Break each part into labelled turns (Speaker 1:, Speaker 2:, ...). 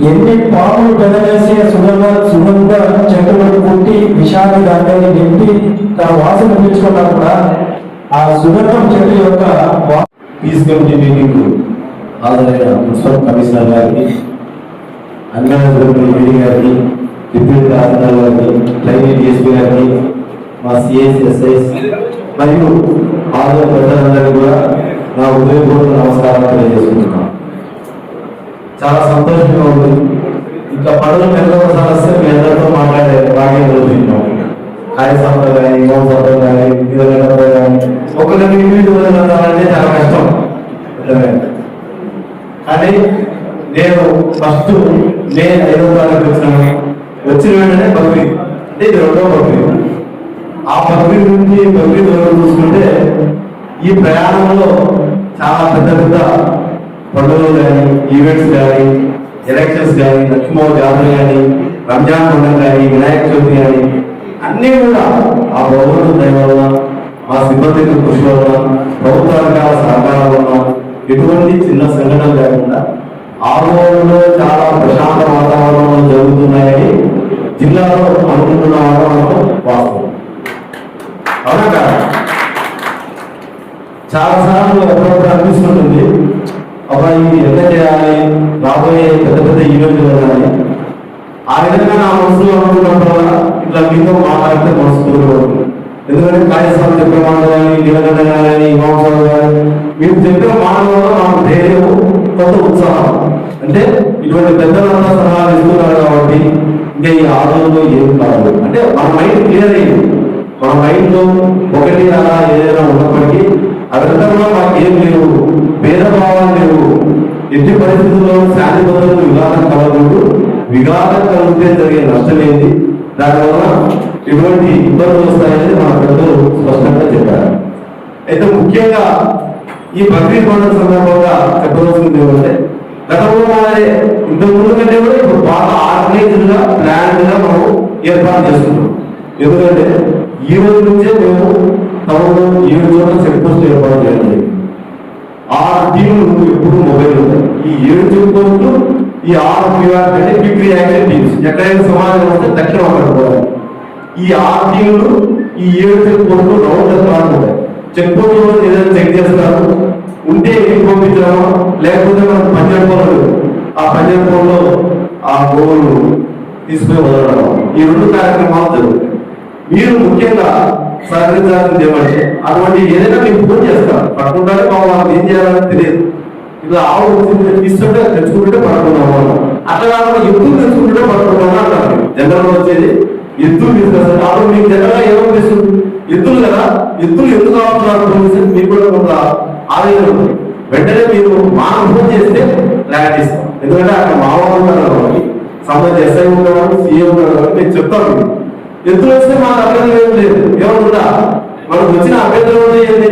Speaker 1: ఎన్ని పాములు పెదవేసి సుగంధ చెట్టులను పుట్టి విషాన్ని దాన్ని నింపి తన వాసన పీల్చుకున్నా కూడా ఆ సుగంధం చెట్టు యొక్క
Speaker 2: పీస్ కమిటీ మీటింగ్ హాజరైన మున్సిపల్ కమిషనర్ గారికి, అంగన్వాడీ గారికి, డిప్యూటీ తహసీల్దార్ గారికి, ట్రైనీ డిఎస్పీ గారికి, మా సిఎస్ ఎస్ఐస్ మరియు హాజరు ప్రజలందరికీ కూడా నా హృదయపూర్వక నమస్కారాలు తెలియజేసుకుంటున్నాను. చాలా సంతోషంగా ఉంది. ఇంకా పనులు మెల్లగా సమస్య మీ అందరితో మాట్లాడే భాగ్యం జరుగుతున్నాం. కార్య సంస్థ కానీ, హోం సంస్థ కానీ, విధంగా కానీ ఒకరికి ఇండివిజువల్ అంటే చాలా కష్టం. కానీ నేను ఫస్ట్ మే 5వ తారీఖు వచ్చిన వెంటనే బక్రీద్ అంటే ఇది 2వ బక్రీద్. ఆ బక్రీద్ నుంచి బక్రీద్ వరకు చూసుకుంటే ఈ ప్రయాణంలో చాలా పెద్ద పెద్ద పండుగలు కానీ, ఈవెంట్స్ కానీ, ఎలక్షన్స్ కానీ, లక్ష్మీ జాతర కానీ, రంజాన్ పండుగ కానీ, వినాయక చవితి కానీ అన్నీ కూడా ఆ భగవంతుడి దయ వల్ల, మా సిబ్బంది కృషి వల్ల, ప్రభుత్వాల సహకారం వల్ల ఎటువంటి చిన్న సంఘటన లేకుండా ఆ రోజుల్లో చాలా ప్రశాంత వాతావరణంలో జరుగుతున్నాయని జిల్లాలో అనుకుంటున్న వాతావరణం వాస్తవం. అవునా కదా? చాలా సార్లు అప్పుడప్పుడు అనిపిస్తుంటుంది, అబ్బాయి ఎంత చేయాలి, రాబోయే పెద్ద పెద్ద ఈవెంట్లు వెళ్ళాలి. ఆ విధంగా నా మనసులో అనుకున్నప్పుడు ఇట్లా మీతో మాట్లాడితే మనసు దూరం. ఎందుకంటే కార్యసభ చెప్పే మాటలు కానీ, నిలగడ్డ కానీ, హిమాంసాలు కానీ మీరు చెప్పే మాటలలో నాకు ధైర్యం, కొత్త ఉత్సాహం. అంటే ఇటువంటి పెద్దలంతా సలహాలు ఇస్తున్నారు కాబట్టి ఇంకా ఈ ఆలోచనలో ఏం కాదు. అంటే మన మైండ్ క్లియర్ అయ్యింది. మన మైండ్లో ఒకటి అలా ఏదైనా ఉన్నప్పటికీ అదంతా కూడా మాకు ఏం లేవు, భేదభావాలు లేవు. ఎట్టి పరిస్థితుల్లో శాంతి భద్రతలు విఘాతం కలగకూడదు. విఘాతం కలిగితే జరిగే నష్టం ఏంటి, దానివల్ల ఎటువంటి ఇబ్బందులు వస్తాయని మన పెద్దలు స్పష్టంగా చెప్పారు. అయితే ముఖ్యంగా ఈ బక్రీద్ పండుగ సందర్భంగా చెప్పవలసింది ఏమంటే, గతంలో మాదే ఇంతకు ముందు కంటే కూడా ఇప్పుడు బాగా ఆర్గనైజ్డ్ గా, ప్లాన్డ్ గా మనం ఏర్పాటు చేస్తున్నాం. ఎందుకంటే ఈ రోజు నుంచే మేము టౌన్లో 7 చోట్ల చెక్ పోస్ట్ ఏర్పాటు చేయాలి. 6 టీంలు ఎప్పుడు మొబైల్ ఉంటాయి. ఈ 7 చెక్ పోస్టులు, ఈ 6 క్యూఆర్ అంటే క్విక్ రియాక్షన్ టీమ్స్ ఎక్కడైనా సమాజం వస్తే తక్షణ పడుకోవాలి. ఈ 6 టీంలు ఈ 7 చెక్ పోస్టులు రౌండ్ ఉంటాయి. చెక్ పోస్టులో ఏదైనా చెక్ చేస్తారు, ఉంటే ఇంటికి పంపించడం, లేకపోతే మనం పంజాబ్ ఆ పంజాబ్లో ఆ గోవులు తీసుకుని వదలడం, ఈ 2 కార్యక్రమాలు జరుగుతాయి. మీరు ముఖ్యంగా సహకరించాల్సింది ఏమంటే, అటువంటి ఏదైనా మీకు ఫోన్ చేస్తారు, పట్టుకుంటారే వాళ్ళు ఏం చేయాలని తెలియదు. ఇలా ఆవు ఇస్తుంటే తెచ్చుకుంటే పడుకున్నాము, అట్లా కాకుండా ఎత్తులు తెచ్చుకుంటే పడుకున్నాము అంటారు. జనరల్ వచ్చేది ఎత్తులు తీసుకొస్తారు. అప్పుడు మీకు జనరల్గా ఏమనిపిస్తుంది, ఎత్తులు కదా, ఎత్తులు ఎందుకు ఆపుతున్నారు మీకు కూడా కొంత ఆలోచన ఉంది. వెంటనే మీరు మాకు ఫోన్ చేస్తే ల్యాండ్ ఇస్తాం. ఎందుకంటే అక్కడ మామూలు ఉంటారు కాబట్టి, సంబంధించి ఎస్ఐ ఉంటారు, సీఎం ఉంటారు కాబట్టి నేను చెప్తాను. మీకు ఎత్తులు వస్తే మాకు అభ్యంతరం ఏం లేదు, ఏమనుకుంటా మనకు వచ్చిన అభ్యంతరం ఏంటి,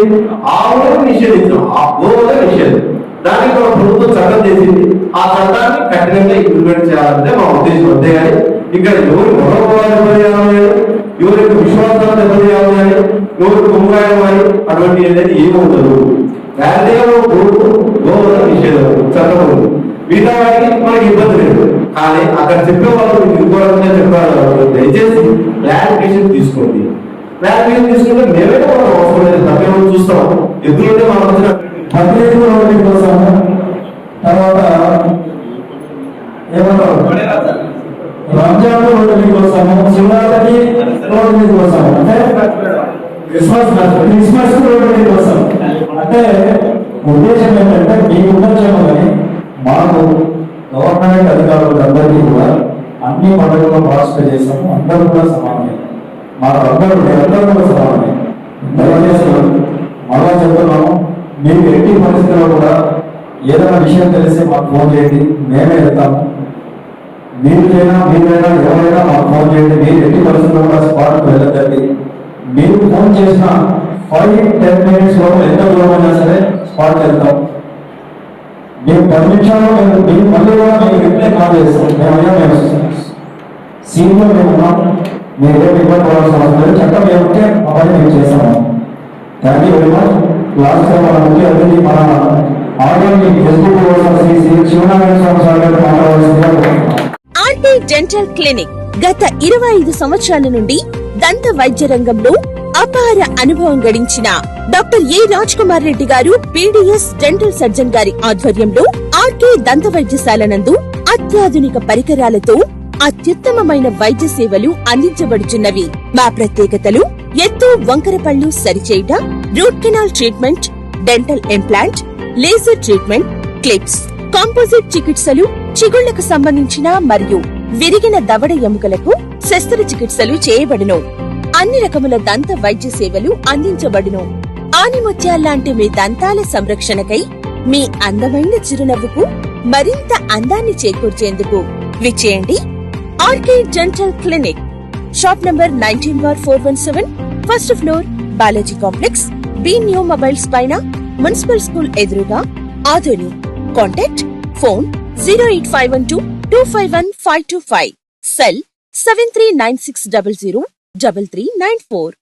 Speaker 2: ఆవులను నిషేధించాం, ఆ గోవులే నిషేధం. దానికి మన ప్రభుత్వం చట్టం చేసింది. ఆ చట్టాన్ని కఠినంగా ఇంప్లిమెంట్ చేయాలంటే మా ఉద్దేశం. అంతేగాని ఇక్కడ ఎవరి మనోభావాలు దెబ్బతీయాలని, ఎవరి యొక్క విశ్వాసాలు దెబ్బతీయాలని కానీ, ఎవరు కొమ్ముగాయడం అని అటువంటి ఏదైతే ఏమి ఉండదు. గోవుల నిషేధం చట్టం ఉంది. మిగతా వాటికి మనకి ఇబ్బంది లేదు. కానీ అక్కడ చెప్పే వాళ్ళు ఇంకోరంగా చెప్పారు. దయచేసి క్లారిఫికేషన్ తీసుకోండి. క్లారిఫికేషన్ తీసుకుంటే మేమైనా మనం అవసరం లేదు, తప్పేమో చూస్తాం. ఎదురుంటే మనం వచ్చిన
Speaker 1: బక్రీద్ కోసం, తర్వాత ఏమంటారు రంజాన్ రోడ్డు కోసము, శివరాత్రికి రోడ్డు కోసం, అంటే క్రిస్మస్ రోడ్డు కోసం. అంటే ఉద్దేశం ఏంటంటే మీకు ఉండొచ్చేమో కానీ మాకు గవర్నమెంట్ అధికారులకు అందరికీ కూడా అన్ని పండుగల్లో పార్టిసిపేట్ చేస్తాము. అందరూ కూడా సమానమే, మాకు అందరూ కూడా సమానమే. దయచేసి మళ్ళా చెప్తున్నాము, మీకు ఎట్టి పరిస్థితుల్లో కూడా ఏదైనా విషయం తెలిస్తే మాకు ఫోన్ చేయండి, మేమే వెళ్తాము. మీరైనా ఎవరైనా మాకు ఫోన్ చేయండి. మీరు ఎట్టి పరిస్థితుల్లో కూడా స్పాట్కి వెళ్ళదండి. మీరు ఫోన్ చేసిన 5-10 minutes లో ఎంత దూరమైనా సరే స్పాట్కి వెళ్తాం. మేము 10 నిమిషాల్లో మేము మళ్ళీ కూడా మీకు రిప్లై కాల్ చేస్తాం. మేము సీన్లో మేము ఉన్నాం. మీరు ఏమి ఇబ్బంది పడాల్సిన అవసరం లేదు. చట్టం ఏమంటే మా పని మేము చేస్తాము. Thank you very much. Last time మన ముఖ్య అతిథి మన ఆర్డర్ని ఫేస్బుక్ కోసం శ్రీ శివనారాయణ స్వామి సార్ గారు మాట్లాడాల్సిందిగా కోరుతున్నాం.
Speaker 3: ఆర్కే డెంటల్ క్లినిక్ గత 25 సంవత్సరాల నుండి దంత వైద్య రంగంలో అపార అనుభవం గడించిన డాక్టర్ ఏ రాజ్ కుమార్ రెడ్డి గారు పీడీఎస్ డెంటల్ సర్జన్ గారి ఆధ్వర్యంలో ఆర్కే దంత వైద్యశాల నందు అత్యాధునిక పరికరాలతో అత్యుత్తమమైన వైద్య సేవలు అందించబడుచున్నవి. మా ప్రత్యేకతలు ఎత్తు వంకర పళ్ళు సరిచేయుట, root canal treatment, dental implant, laser treatment, clips, composite చికిత్సలు, చిగుళ్లకు సంబంధించిన మరియు విరిగిన దవడ ఎముకలకు శస్త్రచికిత్సలు చేయబడును. అన్ని రకముల దంత వైద్య సేవలు అందించబడును. ఆనిముత్యాల్లాంటి మీ దంతాల సంరక్షణకై మీ అందమైన చిరునవ్వుకు మరింత అందాన్ని చేకూర్చేందుకు విచ్చేయండి RK dental clinic. Shop number 19/417, first floor, Balaji complex, B new mobiles పైన, మున్సిపల్ స్కూల్ ఎదురుగా, ఆదోని. Contact phone 08512251525, cell 7396003394.